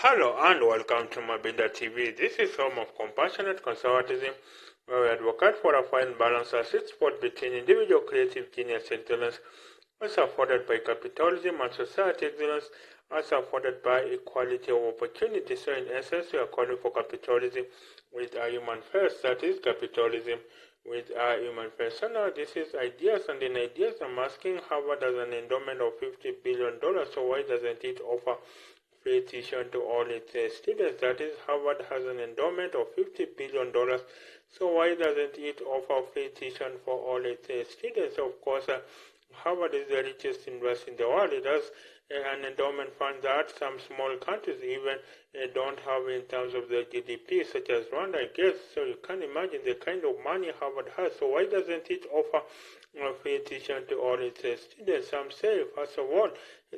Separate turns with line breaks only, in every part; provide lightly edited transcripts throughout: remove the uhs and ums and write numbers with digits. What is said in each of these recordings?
Hello and welcome to Mabinda TV. This is home of compassionate conservatism, where we advocate for a fine balance, a sweet spot between individual creative genius and excellence, as afforded by capitalism and society excellence, as afforded by equality of opportunity. So in essence, we are calling for capitalism with a human first, that is capitalism with a human first. So now this is ideas, and in ideas I'm asking Harvard has an endowment of $50 billion, so why doesn't it offer free tuition to all its students? That is, Harvard has an endowment of $50 billion. So why doesn't it offer free tuition for all its students? Of course, Harvard is the richest university in the world. It has an endowment fund that some small countries even don't have in terms of their GDP, such as Rwanda, I guess. So you can imagine the kind of money Harvard has. So why doesn't it offer free tuition to all its students? Some say, first of all,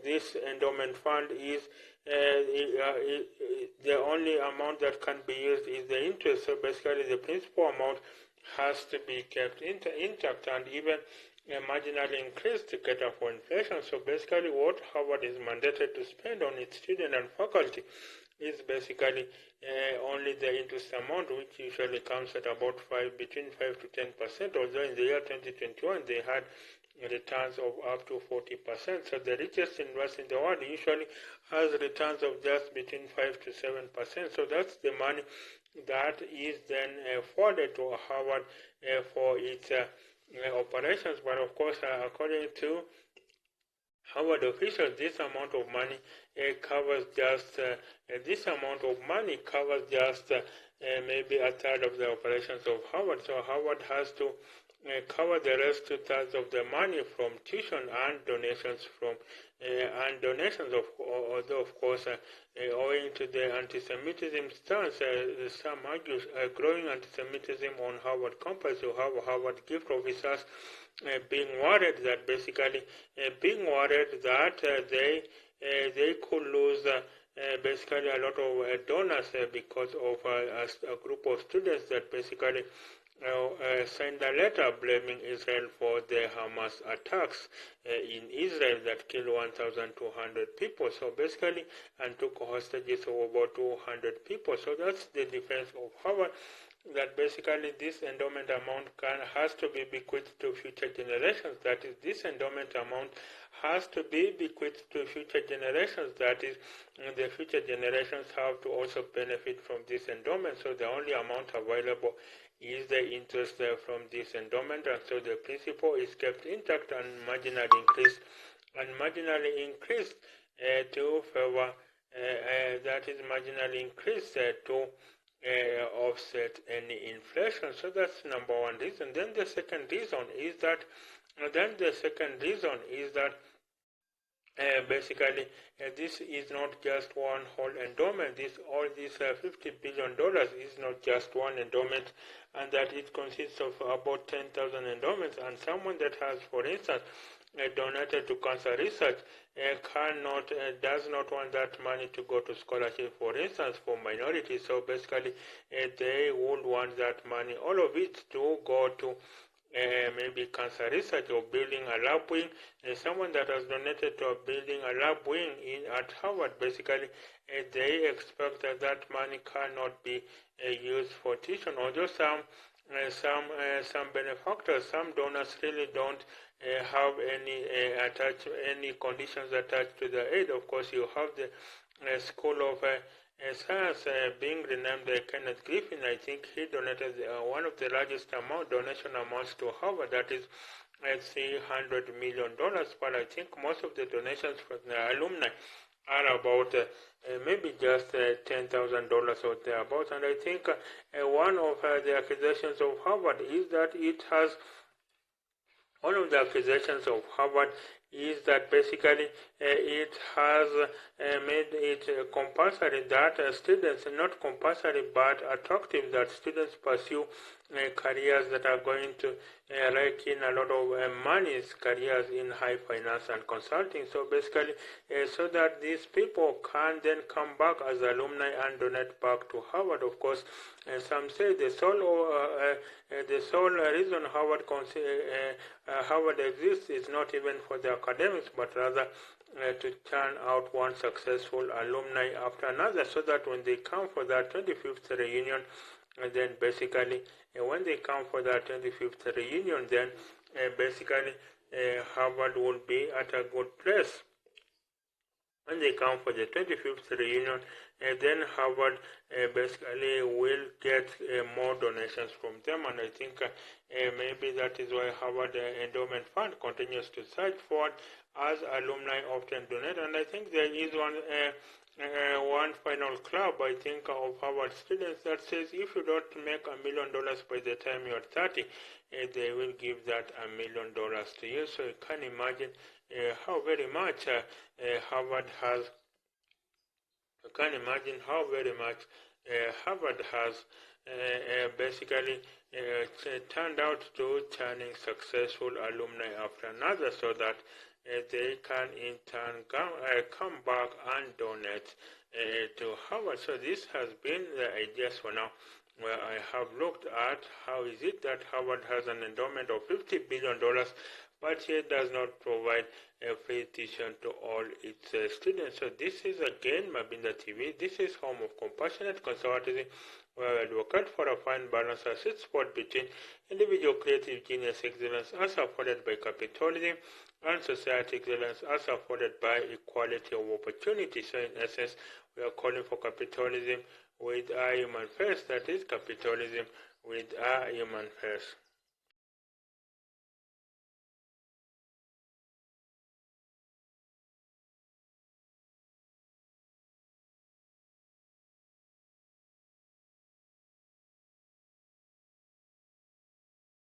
this endowment fund is the only amount that can be used is the interest. So basically, the principal amount has to be kept intact and even marginally increased to cater for inflation. So basically, what Harvard is mandated to spend on its students and faculty is basically only the interest amount, which usually comes at about between 5 to 10%. Although in the year 2021 they had returns of up to 40%. So the richest university in the world usually has returns of just between 5 to 7%. So that's the money that is then forwarded to Harvard for its operations. But of course, according to Harvard officials, this amount of money covers just maybe a third of the operations of Harvard. So Harvard has to cover the rest two-thirds of the money from tuition and donations although of course owing to the anti-Semitism stance, some argue growing anti-Semitism on Harvard campus. You have Harvard gift officers being worried that they could lose basically a lot of donors because of a group of students that basically signed a letter blaming Israel for the Hamas attacks in Israel that killed 1,200 people. So basically, and took hostages of about 200 people. So that's the defense of Harvard, that basically this endowment amount has to be bequeathed to future generations. That is, this endowment amount has to be bequeathed to future generations. That is, the future generations have to also benefit from this endowment. So the only amount available is the interest from this endowment, and so the principal is kept intact and marginally increased to favor that is marginally increased to offset any inflation. So that's number one reason. Then the second reason is that basically this is not just one whole endowment. All this $50 billion is not just one endowment, and that it consists of about 10,000 endowments. And someone that has, for instance, donated to cancer research does not want that money to go to scholarship, for instance, for minorities. So basically, they would want that money, all of it, to go to maybe cancer research or building a lab wing. Someone that has donated to building a lab wing at Harvard, basically they expect that money cannot be used for tuition. Although some benefactors, some donors really don't have any conditions attached to the aid. Of course, you have the School of Science being renamed Kenneth Griffin. I think he donated one of the largest donation amounts to Harvard, that is $300 million. But I think most of the donations from the alumni are about maybe just $10,000 or thereabouts. And I think one of the accusations of Harvard is that basically it has made it compulsory that students, not compulsory but attractive, that students pursue careers that are going to rake in a lot of money, careers in high finance and consulting. So basically, so that these people can then come back as alumni and donate back to Harvard. Of course, some say the sole reason Harvard exists is not even for the academics, but rather to turn out one successful alumni after another, so that when they come for that 25th reunion, and then basically when they come for that 25th reunion, then basically Harvard will be at a good place. When they come for the 25th reunion, then Harvard basically will get more donations from them, and I think maybe that is why Harvard Endowment Fund continues to search for, as alumni often donate. And I think there is one final club, I think, of Harvard students that says if you don't make $1 million by the time you're 30, they will give that $1 million to you. So you can imagine how very much Harvard has. You can imagine how very much Harvard has basically turned out to turning successful alumni after another, so that they can in turn come back and donate to Harvard. So this has been the ideas for now, where I have looked at how is it that Harvard has an endowment of $50 billion, but yet does not provide a free tuition to all its students. So this is again Mabinda TV. This is home of compassionate conservatism, where we advocate for a fine balance, a sweet spot between individual creative genius excellence as afforded by capitalism and society excellence as afforded by equality of opportunity. So in essence, we are calling for capitalism with a human first, that is capitalism with a human first.